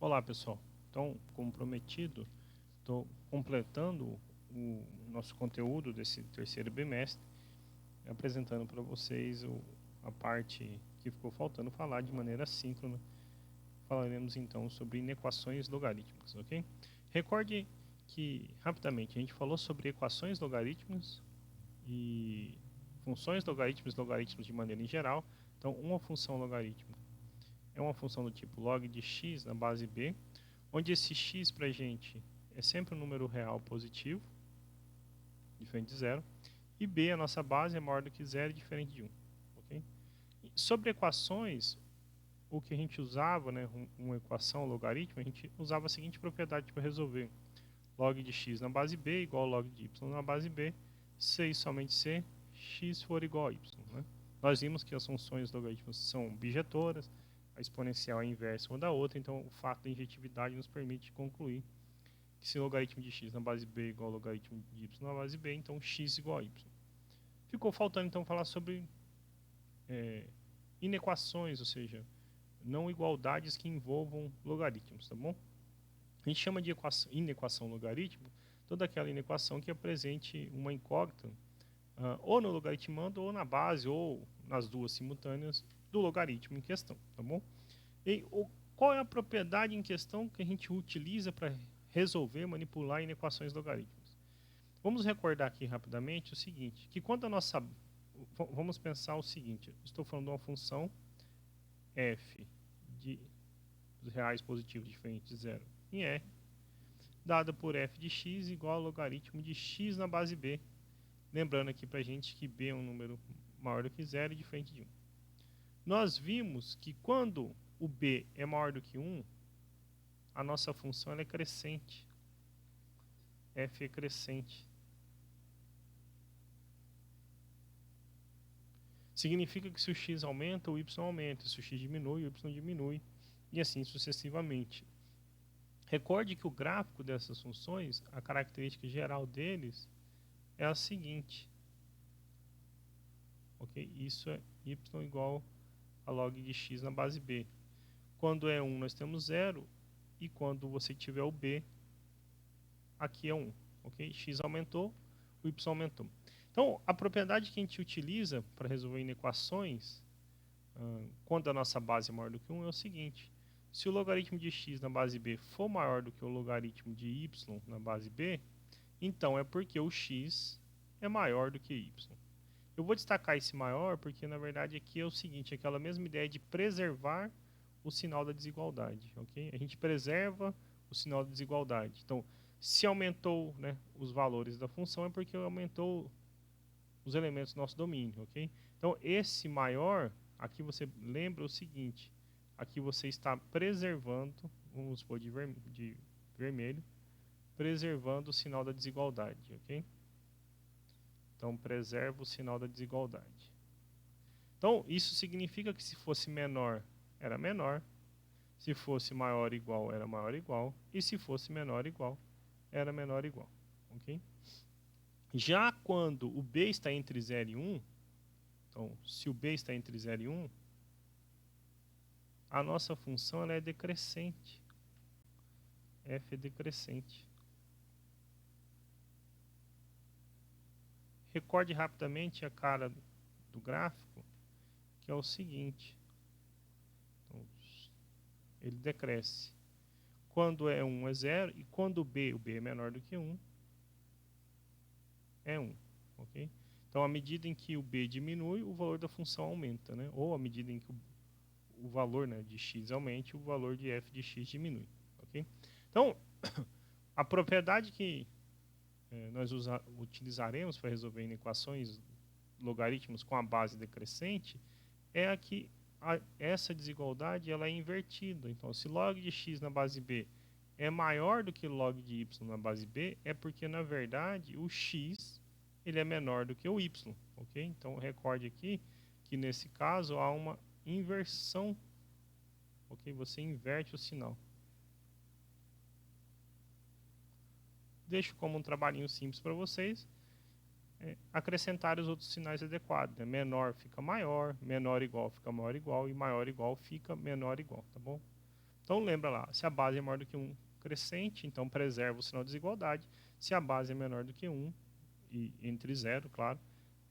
Olá, pessoal. Então, como prometido, estou completando o nosso conteúdo desse terceiro bimestre, apresentando para vocês a parte que ficou faltando falar de maneira síncrona. Falaremos então sobre inequações logarítmicas, ok? Recorde que, rapidamente, a gente falou sobre equações logarítmicas e funções logaritmos de maneira em geral. Então, uma função logarítmica é uma função do tipo log de x na base b, onde esse x para a gente é sempre um número real positivo, diferente de zero, e b, a nossa base, é maior do que zero, diferente de 1. Okay? Sobre equações, o que a gente usava, né, uma equação logarítmica, a gente usava a seguinte propriedade para resolver. Log de x na base b igual ao log de y na base b, se e somente se x for igual a y. Né? Nós vimos que as funções logarítmicas são bijetoras, a exponencial é inversa uma da outra, então o fato da injetividade nos permite concluir que se o logaritmo de x na base b é igual ao logaritmo de y na base b, então x igual a y. Ficou faltando então falar sobre inequações, ou seja, não igualdades que envolvam logaritmos, tá bom? A gente chama de inequação logarítmica toda aquela inequação que apresente uma incógnita ou no logaritmando ou na base ou nas duas simultâneas do logaritmo em questão, tá bom? E qual é a propriedade em questão que a gente utiliza para resolver, manipular inequações logarítmicas? Vamos recordar aqui rapidamente o seguinte, que quando a nossa... Vamos pensar o seguinte, estou falando de uma função f de reais positivos diferentes de zero em R, dada por f de x igual ao logaritmo de x na base b. Lembrando aqui para a gente que b é um número maior do que zero e diferente de 1. Nós vimos que quando o b é maior do que 1, a nossa função ela é crescente. F é crescente. Significa que se o x aumenta, o y aumenta. Se o x diminui, o y diminui. E assim sucessivamente. Recorde que o gráfico dessas funções, a característica geral deles é a seguinte. Ok? Isso é y igual a log de x na base b. Quando é 1, nós temos 0. E quando você tiver o b, aqui é 1. Ok? X aumentou, o y aumentou. Então, a propriedade que a gente utiliza para resolver inequações, quando a nossa base é maior do que 1, é o seguinte. Se o logaritmo de x na base b for maior do que o logaritmo de y na base b, então é porque o x é maior do que y. Eu vou destacar esse maior porque, na verdade, aqui é o seguinte, aquela mesma ideia de preservar o sinal da desigualdade. Okay? A gente preserva o sinal da desigualdade. Então, se aumentou, né, os valores da função, é porque aumentou os elementos do nosso domínio. Okay? Então, esse maior, aqui você lembra o seguinte, aqui você está preservando, vamos supor de vermelho, preservando o sinal da desigualdade. Ok? Então, preserva o sinal da desigualdade. Então, isso significa que se fosse menor, era menor. Se fosse maior igual, era maior igual. E se fosse menor igual, era menor igual. Ok? Já quando o b está entre 0 e 1, então, se o b está entre 0 e 1, a nossa função ela é decrescente. F é decrescente. Recorde rapidamente a cara do gráfico, que é o seguinte. Então, ele decresce. Quando é 1 é 0, e quando o b é menor do que 1, é 1. Ok? Então, à medida em que o b diminui, o valor da função aumenta. Né? Ou à medida em que o valor, né, de x aumente, o valor de f de x diminui. Ok? Então, a propriedade que nós utilizaremos para resolver inequações logaritmos com a base decrescente é a que essa desigualdade ela é invertida. Então, se log de x na base b é maior do que log de y na base b, é porque, na verdade, o x ele é menor do que o y. Ok? Então, recorde aqui que, nesse caso, há uma inversão. Ok? Você inverte o sinal. Deixo como um trabalhinho simples para vocês. Acrescentar os outros sinais adequados. Né? Menor fica maior, menor igual fica maior igual, e maior igual fica menor igual, tá bom? Então lembra lá, se a base é maior do que 1 crescente, então preserva o sinal de desigualdade. Se a base é menor do que 1, e entre 0, claro,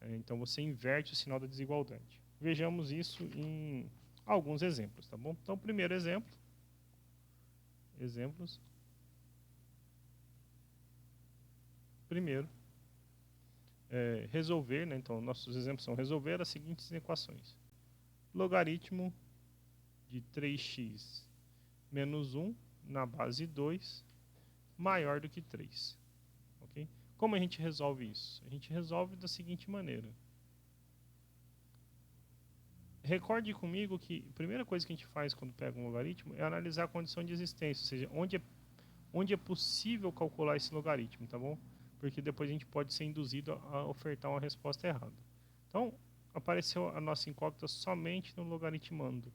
então você inverte o sinal da desigualdade. Vejamos isso em alguns exemplos, tá bom? Então, primeiro exemplo. Primeiro, resolver, né? Então, nossos exemplos são resolver as seguintes equações. Logaritmo de 3x menos 1 na base 2 maior do que 3. Okay? Como a gente resolve isso? A gente resolve da seguinte maneira. Recorde comigo que a primeira coisa que a gente faz quando pega um logaritmo é analisar a condição de existência, ou seja, onde é possível calcular esse logaritmo, tá bom? Porque depois a gente pode ser induzido a ofertar uma resposta errada. Então, apareceu a nossa incógnita somente no logaritmando.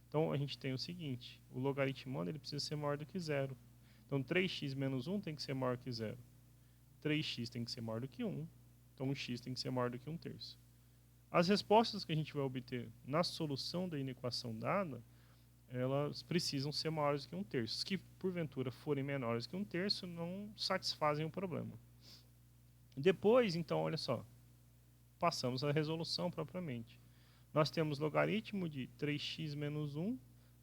Então, a gente tem o seguinte, o logaritmando ele precisa ser maior do que 0. Então, 3x menos 1 tem que ser maior que 0. 3x tem que ser maior do que 1. Então, x tem que ser maior do que 1/3. As respostas que a gente vai obter na solução da inequação dada, elas precisam ser maiores que 1/3. Se que, porventura, forem menores que 1/3, não satisfazem o problema. Depois, então, olha só, passamos à resolução propriamente. Nós temos logaritmo de 3x menos 1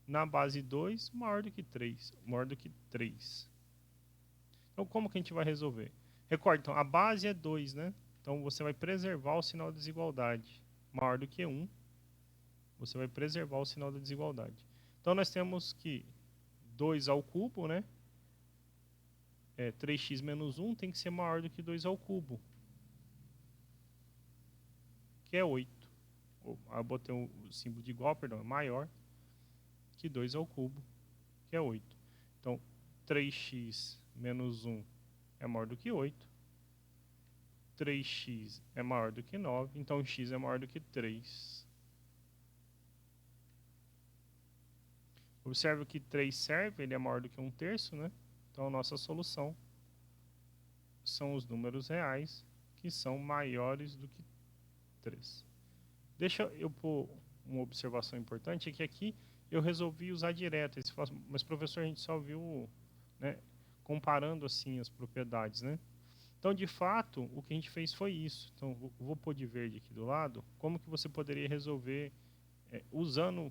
na base 2 maior do que 3. Então, como que a gente vai resolver? Recorde, então, a base é 2, né? Então, você vai preservar o sinal de desigualdade. Maior do que 1, você vai preservar o sinal da desigualdade. Então, nós temos que 2 ao cubo, né? 3x menos 1 tem que ser maior do que 2 ao cubo, que é 8. Eu botei o símbolo de igual, perdão, é maior que 2 ao cubo, que é 8. Então, 3x menos 1 é maior do que 8. 3x é maior do que 9, então x é maior do que 3. Observe que 3 serve, ele é maior do que 1/3, né? Então, a nossa solução são os números reais, que são maiores do que 3. Deixa eu pôr uma observação importante, é que aqui eu resolvi usar direto. Mas, professor, a gente só viu, né, comparando assim as propriedades, né? Então, de fato, o que a gente fez foi isso. Então, vou pôr de verde aqui do lado. Como que você poderia resolver usando...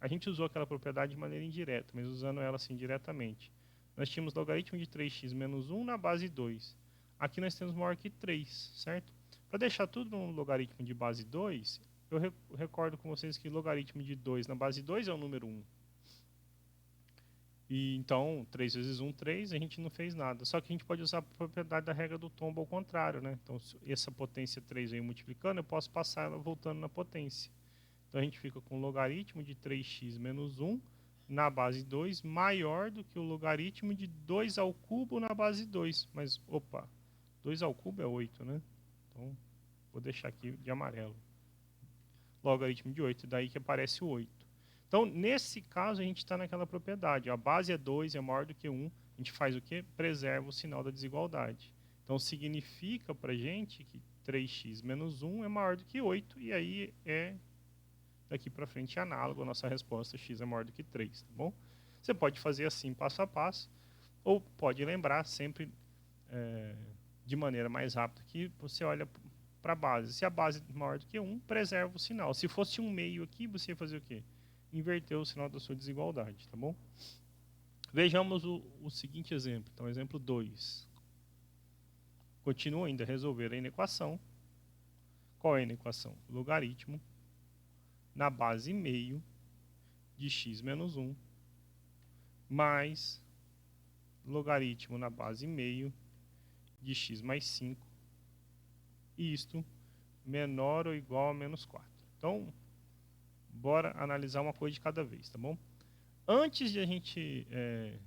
A gente usou aquela propriedade de maneira indireta, mas usando ela assim diretamente. Nós tínhamos logaritmo de 3x menos 1 na base 2. Aqui nós temos maior que 3, certo? Para deixar tudo no logaritmo de base 2, eu recordo com vocês que logaritmo de 2 na base 2 é o número 1. E então, 3 vezes 1, 3, a gente não fez nada. Só que a gente pode usar a propriedade da regra do tombo ao contrário, né? Então, se essa potência 3 vem multiplicando, eu posso passar ela voltando na potência. Então, a gente fica com o logaritmo de 3x menos 1 na base 2 maior do que o logaritmo de 2 ao cubo na base 2. Mas, opa, 2 ao cubo é 8, né? Então, vou deixar aqui de amarelo. Logaritmo de 8, daí que aparece o 8. Então, nesse caso, a gente está naquela propriedade. A base é 2, é maior do que 1. A gente faz o quê? Preserva o sinal da desigualdade. Então, significa para a gente que 3x menos 1 é maior do que 8. E aí, daqui para frente, análogo a nossa resposta, x é maior do que 3. Tá bom? Você pode fazer assim, passo a passo. Ou pode lembrar sempre de maneira mais rápida que você olha para a base. Se a base é maior do que 1, preserva o sinal. Se fosse um meio aqui, você ia fazer o quê? Inverter o sinal da sua desigualdade, tá bom? Vejamos o seguinte exemplo. Então, exemplo 2. Continua ainda a resolver a inequação. Qual é a inequação? Logaritmo na base meio de x menos 1 mais logaritmo na base meio de x mais 5. Isto menor ou igual a menos 4. Então, bora analisar uma coisa de cada vez, tá bom? Antes de a gente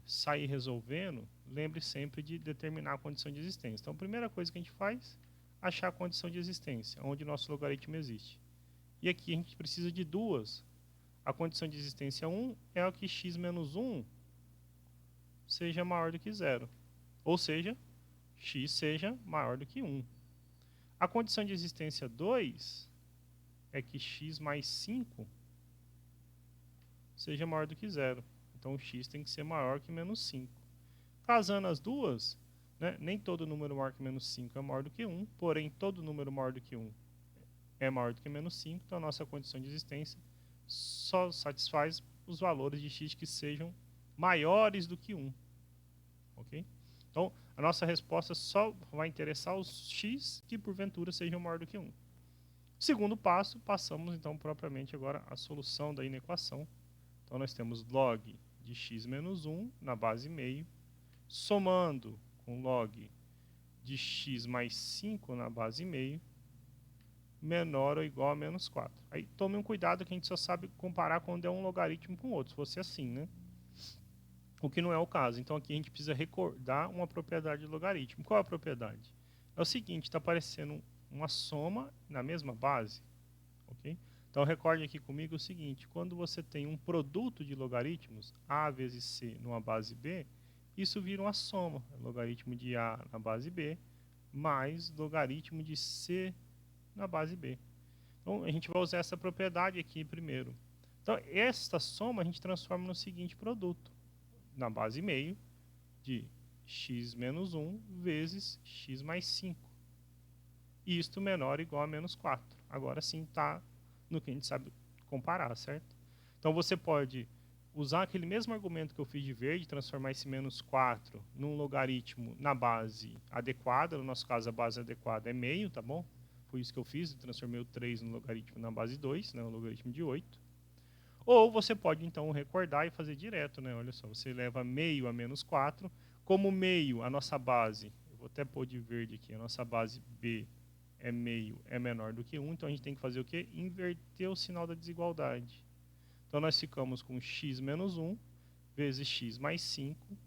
sair resolvendo, lembre sempre de determinar a condição de existência. Então, a primeira coisa que a gente faz é achar a condição de existência, onde nosso logaritmo existe. E aqui a gente precisa de duas. A condição de existência 1 é a que x menos 1 seja maior do que 0. Ou seja, x seja maior do que 1. A condição de existência 2 é que x mais 5 seja maior do que 0. Então, x tem que ser maior que menos 5. Casando as duas, né, nem todo número maior que menos 5 é maior do que 1, porém, todo número maior do que 1 é maior do que menos 5, então a nossa condição de existência só satisfaz os valores de x que sejam maiores do que 1. Ok? Então, a nossa resposta só vai interessar os x que porventura sejam maior do que 1. Segundo passo, passamos então propriamente agora à solução da inequação. Então, nós temos log de x menos 1 na base meio, somando com log de x mais 5 na base meio, menor ou igual a menos 4. Aí tome um cuidado que a gente só sabe comparar quando é um logaritmo com outro, se fosse assim, né? O que não é o caso. Então aqui a gente precisa recordar uma propriedade de logaritmo. Qual é a propriedade? É o seguinte, está aparecendo uma soma na mesma base, ok? Então recorde aqui comigo o seguinte, quando você tem um produto de logaritmos, a vezes c numa base b, isso vira uma soma, logaritmo de a na base b, mais logaritmo de c na base b. Então, a gente vai usar essa propriedade aqui primeiro. Então, esta soma a gente transforma no seguinte produto, na base meio de x menos 1 vezes x mais 5. Isto menor ou igual a menos 4. Agora sim está no que a gente sabe comparar, certo? Então, você pode usar aquele mesmo argumento que eu fiz de verde, transformar esse menos 4 num logaritmo na base adequada. No nosso caso, a base adequada é meio, tá bom? Foi isso que eu fiz, transformei o 3 no logaritmo na base 2, né, o logaritmo de 8. Ou você pode, então, recordar e fazer direto, né? Olha só, você leva meio a menos 4. Como meio, a nossa base, eu vou até pôr de verde aqui, a nossa base B é meio, é menor do que 1, então a gente tem que fazer o quê? Inverter o sinal da desigualdade. Então, nós ficamos com x menos 1 vezes x mais 5.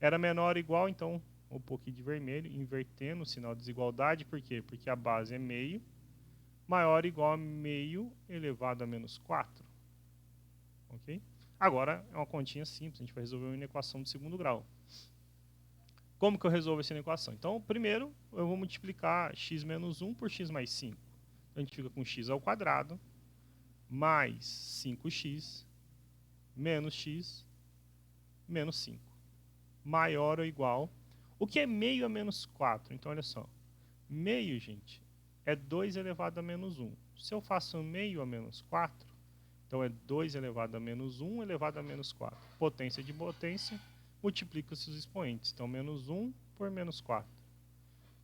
Era menor ou igual, então, um pouquinho de vermelho, invertendo o sinal de desigualdade. Por quê? Porque a base é meio, maior ou igual a meio elevado a menos 4. Ok? Agora, é uma continha simples, a gente vai resolver uma inequação de segundo grau. Como que eu resolvo essa inequação? Então, primeiro, eu vou multiplicar x menos 1 por x mais 5. Então, a gente fica com x ao quadrado, mais 5x, menos x, menos 5. Maior ou igual. O que é meio a menos 4? Então, olha só. Meio, gente, é 2 elevado a menos 1. Se eu faço meio a menos 4, então é 2 elevado a menos 1 elevado a menos 4. Potência de potência, multiplica os seus expoentes. Então, menos 1 por menos 4.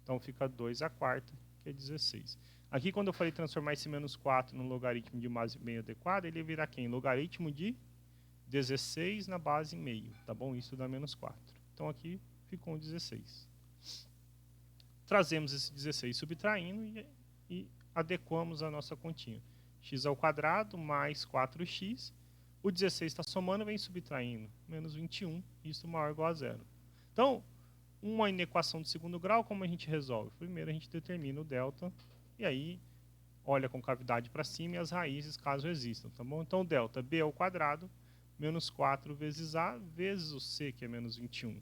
Então, fica 2 a quarta, que é 16. Aqui, quando eu falei transformar esse menos 4 no logaritmo de base meio adequada, ele virá quem? Logaritmo de 16 na base meio, tá bom? Isso dá menos 4. Então, aqui ficou um 16. Trazemos esse 16 subtraindo e adequamos a nossa continha. X ao quadrado mais 4x. O 16 está somando, vem subtraindo. Menos 21, isso maior ou igual a zero. Então, uma inequação de segundo grau, como a gente resolve? Primeiro, a gente determina o delta, e aí olha a concavidade para cima e as raízes, caso existam, tá bom? Então, delta b ao quadrado, menos 4 vezes a, vezes o c, que é menos 21.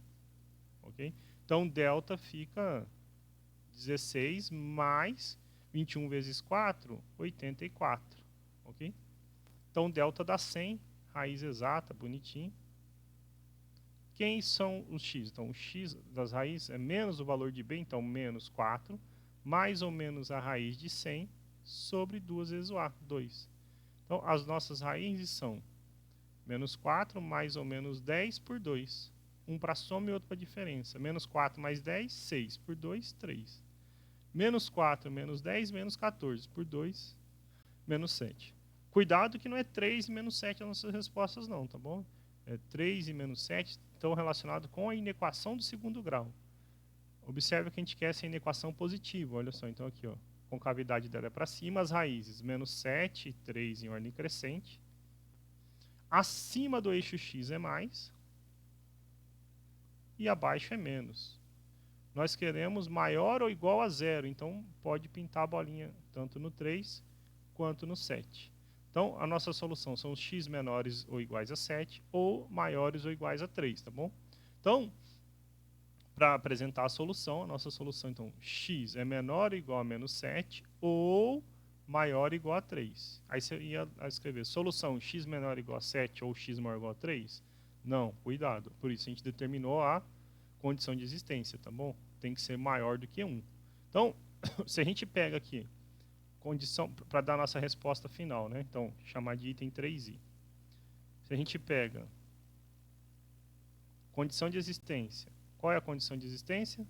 Ok? Então, delta fica 16 mais 21 vezes 4, 84. Ok? Então, delta dá 100, raiz exata, bonitinho. Quem são os x? Então, o x das raízes é menos o valor de b, então menos 4, mais ou menos a raiz de 100 sobre 2 vezes o a, 2. Então, as nossas raízes são menos 4 mais ou menos 10 por 2. Um para soma e outro para diferença. Menos 4 mais 10, 6 por 2, 3. Menos 4 menos 10, menos 14 por 2, menos 7. Cuidado que não é 3 e menos 7 as nossas respostas não, tá bom? É 3 e menos 7 estão relacionados com a inequação do segundo grau. Observe que a gente quer essa inequação positiva, olha só, então aqui, ó, concavidade dela é para cima, as raízes, menos 7 e 3 em ordem crescente. Acima do eixo x é mais e abaixo é menos. Nós queremos maior ou igual a zero, então pode pintar a bolinha tanto no 3 quanto no 7. Então, a nossa solução são os x menores ou iguais a 7 ou maiores ou iguais a 3, tá bom? Então, para apresentar a solução, a nossa solução, então, x é menor ou igual a menos 7 ou maior ou igual a 3. Aí você ia escrever solução x menor ou igual a 7 ou x maior ou igual a 3. Não, cuidado. Por isso a gente determinou a condição de existência, tá bom? Tem que ser maior do que 1. Então, se a gente pega aqui, condição, para dar a nossa resposta final, né? Então, chamar de item 3i. Se a gente pega condição de existência, qual é a condição de existência?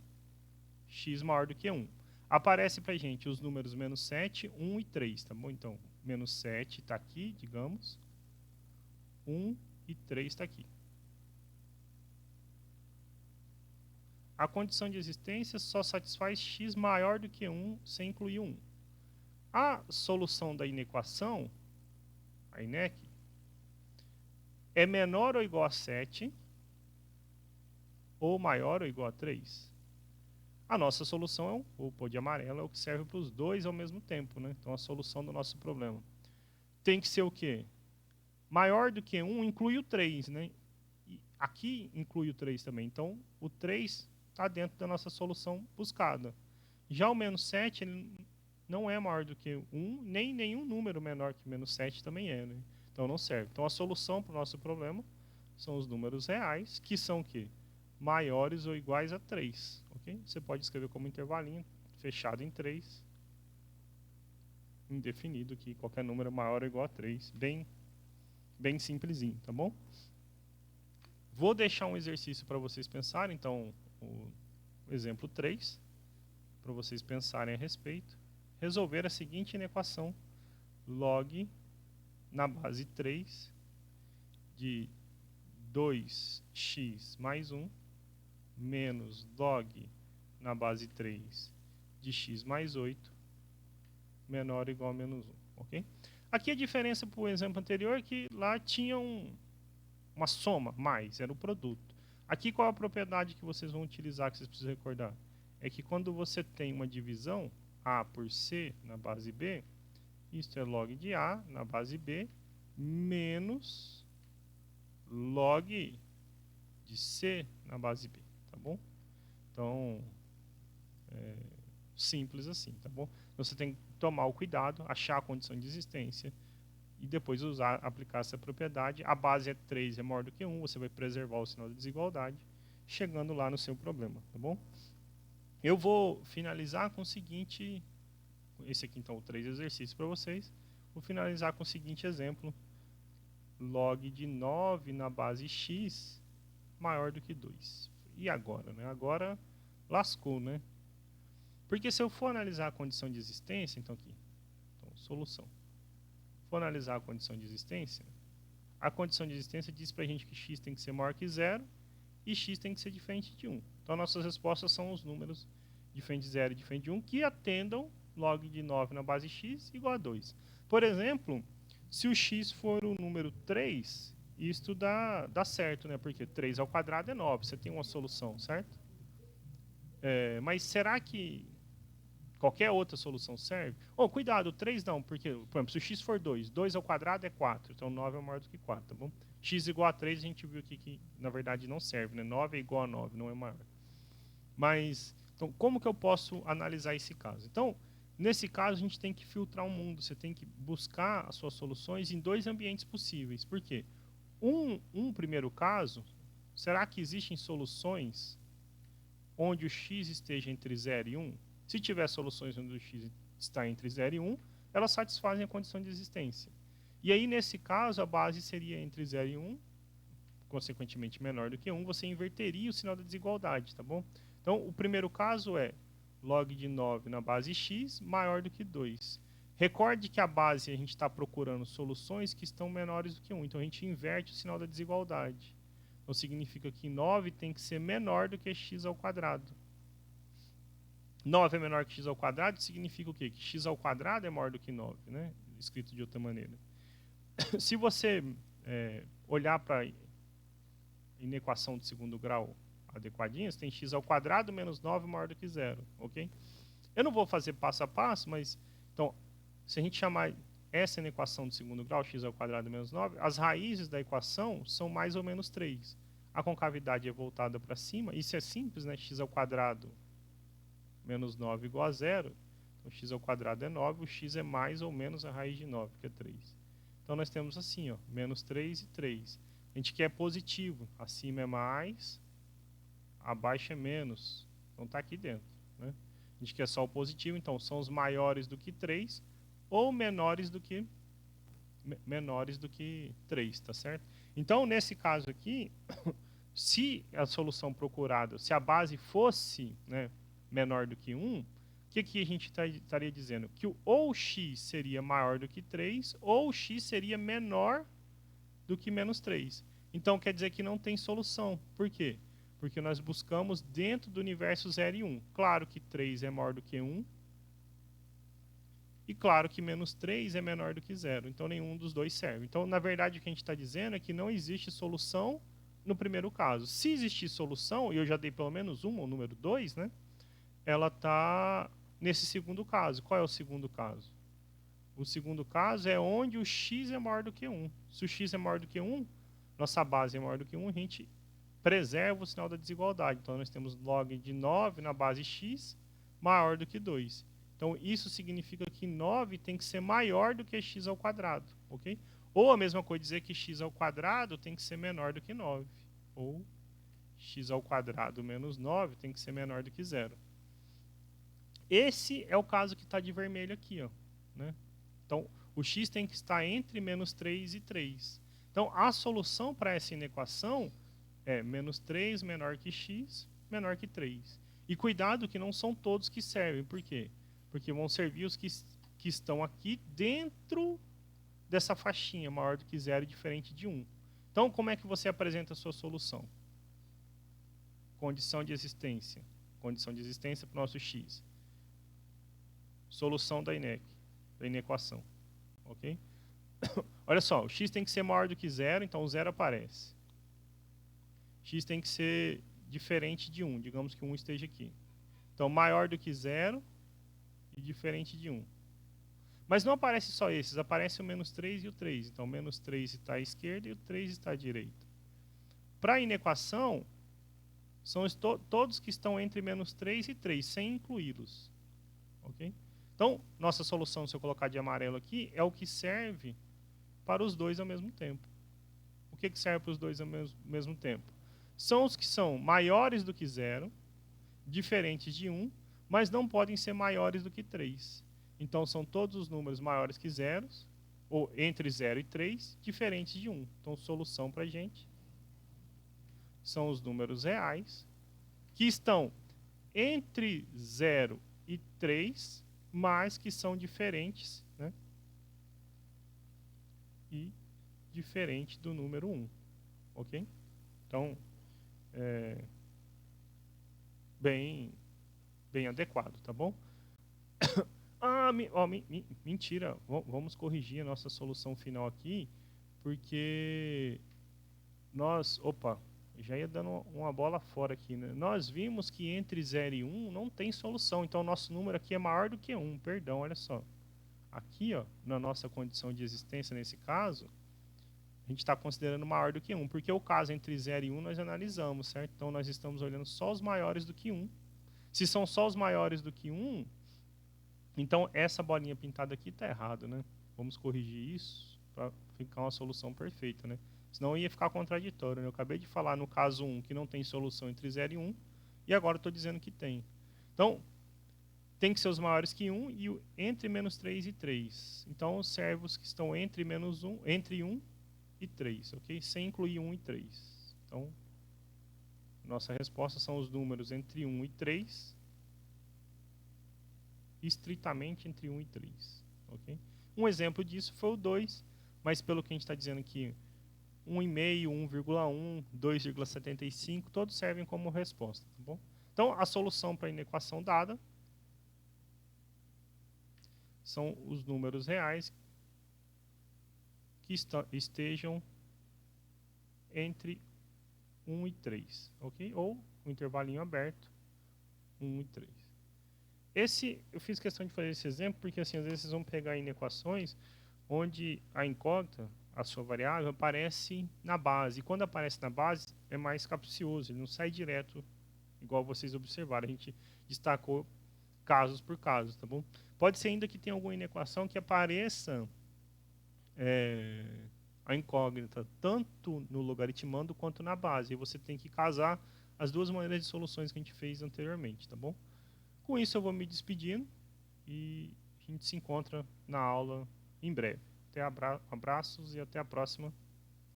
X maior do que 1. Aparece para a gente os números menos 7, 1 e 3, tá bom? Então, menos 7 está aqui, digamos. 1 e 3 está aqui. A condição de existência só satisfaz x maior do que 1 sem incluir 1. A solução da inequação, a INEC, é menor ou igual a 7 ou maior ou igual a 3. A nossa solução é o pô de amarelo, é o que serve para os dois ao mesmo tempo, né? Então, a solução do nosso problema tem que ser o quê? Maior do que 1 inclui o 3, né? E aqui inclui o 3 também. Então, o 3 está dentro da nossa solução buscada. Já o menos 7, ele não é maior do que 1, nem nenhum número menor que menos 7 também é, né? Então, não serve. Então, a solução para o nosso problema são os números reais, que são o quê? Maiores ou iguais a 3, ok? Você pode escrever como intervalinho, fechado em 3, indefinido, que qualquer número é maior ou igual a 3, bem simplesinho, tá bom? Vou deixar um exercício para vocês pensarem, então, o exemplo 3, para vocês pensarem a respeito. Resolver a seguinte inequação, log na base 3 de 2x mais 1 menos log na base 3 de x mais 8 menor ou igual a menos 1, ok? Aqui a diferença para o exemplo anterior é que lá tinha uma soma, mais, era o produto. Aqui qual é a propriedade que vocês vão utilizar, que vocês precisam recordar? É que quando você tem uma divisão, A por C na base B, isto é log de A na base B, menos log de C na base B, tá bom? Então, simples assim, tá bom? Você tem que tomar o cuidado, achar a condição de existência e depois aplicar essa propriedade. A base é 3, é maior do que 1, você vai preservar o sinal de desigualdade, chegando lá no seu problema, tá bom? Eu vou finalizar com o seguinte, esse aqui então, 3 exercícios para vocês. Vou finalizar com o seguinte exemplo, log de 9 na base x maior do que 2. E agora, né? Agora lascou, né? Porque se eu for analisar a condição de existência, então aqui, então, solução. For analisar a condição de existência, a condição de existência diz pra gente que x tem que ser maior que 0 e x tem que ser diferente de 1. Então nossas respostas são os números diferente de 0 e diferente de 1 que atendam log de 9 na base x igual a 2. Por exemplo, se o x for o número 3, isto dá certo, né? Porque 3 ao quadrado é 9, você tem uma solução, certo? Mas será que qualquer outra solução serve? Oh, cuidado, 3 não, porque, por exemplo, se o x for 2, 2 ao quadrado é 4, então 9 é maior do que 4, tá bom? X igual a 3, a gente viu aqui que, na verdade, não serve, né? 9 é igual a 9, não é maior. Mas, então, como que eu posso analisar esse caso? Então, nesse caso, a gente tem que filtrar o mundo, você tem que buscar as suas soluções em dois ambientes possíveis. Por quê? Um primeiro caso, será que existem soluções onde o x esteja entre 0 e 1? Se tiver soluções onde o x está entre 0 e 1, elas satisfazem a condição de existência. E aí, nesse caso, a base seria entre 0 e 1, consequentemente menor do que 1, você inverteria o sinal da desigualdade, tá bom? Então, o primeiro caso é log de 9 na base x maior do que 2. Recorde que a base a gente está procurando soluções que estão menores do que 1, então a gente inverte o sinal da desigualdade. Então, significa que 9 tem que ser menor do que x ao quadrado. 9 é menor que x ao quadrado, significa o quê? Que x ao quadrado é maior do que 9, né? Escrito de outra maneira. Se você olhar para a inequação de segundo grau adequadinha, você tem x ao quadrado menos 9 maior do que 0, ok? Eu não vou fazer passo a passo, mas, então, se a gente chamar essa inequação de segundo grau, x ao quadrado menos 9, as raízes da equação são mais ou menos 3. A concavidade é voltada para cima, isso é simples, né? X ao quadrado menos 9 igual a 0, então x ao quadrado é 9, o x é mais ou menos a raiz de 9, que é 3. Então nós temos assim, ó, menos 3 e 3. A gente quer positivo. Acima é mais, abaixo é menos. Então está aqui dentro, né? A gente quer só o positivo, então são os maiores do que 3 ou menores do que 3, tá certo? Então, nesse caso aqui, se a solução procurada, se a base fosse, né, menor do que 1, o que a gente estaria dizendo? Que ou x seria maior do que 3 ou x seria menor do que menos 3. Então, quer dizer que não tem solução. Por quê? Porque nós buscamos dentro do universo 0 e 1. Claro que 3 é maior do que 1. E claro que menos 3 é menor do que 0. Então, nenhum dos dois serve. Então, na verdade, o que a gente está dizendo é que não existe solução no primeiro caso. Se existir solução, e eu já dei pelo menos uma, o número 2, né? Ela está nesse segundo caso. Qual é o segundo caso? O segundo caso é onde o x é maior do que 1. Se o x é maior do que 1, nossa base é maior do que 1, a gente preserva o sinal da desigualdade. Então, nós temos log de 9 na base x maior do que 2. Então, isso significa que 9 tem que ser maior do que x ao quadrado, ok? Ou a mesma coisa dizer que x ao quadrado tem que ser menor do que 9. Ou x ao quadrado menos 9 tem que ser menor do que 0. Esse é o caso que está de vermelho aqui, ó, né? Então, o x tem que estar entre menos 3 e 3. Então, a solução para essa inequação é menos 3 menor que x, menor que 3. E cuidado que não são todos que servem. Por quê? Porque vão servir os que estão aqui dentro dessa faixinha, maior do que 0 e diferente de 1. Então, como é que você apresenta a sua solução? Condição de existência. Condição de existência para o nosso x. Solução da inequação. Ok? Olha só, o x tem que ser maior do que 0, então o 0 aparece. X tem que ser diferente de 1, digamos que 1 esteja aqui. Então, maior do que 0 e diferente de 1. Mas não aparece só esses, aparece o menos 3 e o 3. Então, o menos 3 está à esquerda e o 3 está à direita. Para a inequação, são todos que estão entre menos 3 e 3, sem incluí-los. Ok? Então, nossa solução, se eu colocar de amarelo aqui, é o que serve para os dois ao mesmo tempo. O que serve para os dois ao mesmo tempo? São os que são maiores do que 0, diferentes de 1, mas não podem ser maiores do que 3. Então, são todos os números maiores que 0, ou entre 0 e 3, diferentes de 1. Então, solução para a gente são os números reais, que estão entre 0 e 3, mas que são diferentes, né? E diferente do número 1. Ok? Então, bem adequado, tá bom? Mentira, vamos corrigir a nossa solução final aqui, porque nós, já ia dando uma bola fora aqui, né? Nós vimos que entre 0 e 1 não tem solução, então nosso número aqui é maior do que 1, perdão, olha só. Aqui, ó, na nossa condição de existência, nesse caso, a gente está considerando maior do que 1, porque o caso entre 0 e 1 nós analisamos, certo? Então, nós estamos olhando só os maiores do que 1. Se são só os maiores do que 1, então essa bolinha pintada aqui está errada, né? Vamos corrigir isso para ficar uma solução perfeita, né? Senão ia ficar contraditório, né? Eu acabei de falar no caso 1 que não tem solução entre 0 e 1, e agora estou dizendo que tem. Então, tem que ser os maiores que 1 e entre menos 3 e 3. Então, serve os que estão entre menos 1, entre 1 e 3, ok? Sem incluir 1 e 3. Então, nossa resposta são os números entre 1 e 3, estritamente entre 1 e 3, ok? Um exemplo disso foi o 2, mas pelo que a gente está dizendo aqui, 1,5, 1,1, 2,75, todos servem como resposta, tá bom? Então, a solução para a inequação dada são os números reais que estejam entre 1 e 3, ok? Ou o intervalinho aberto, 1 e 3. Eu fiz questão de fazer esse exemplo porque, assim, às vezes vocês vão pegar inequações onde a incógnita, a sua variável, aparece na base. E quando aparece na base, é mais capcioso, ele não sai direto, igual vocês observaram. A gente destacou casos por casos, tá bom? Pode ser ainda que tenha alguma inequação que apareça a incógnita tanto no logaritmando quanto na base. E você tem que casar as duas maneiras de soluções que a gente fez anteriormente, tá bom? Com isso eu vou me despedindo e a gente se encontra na aula em breve. Abraços e até a próxima.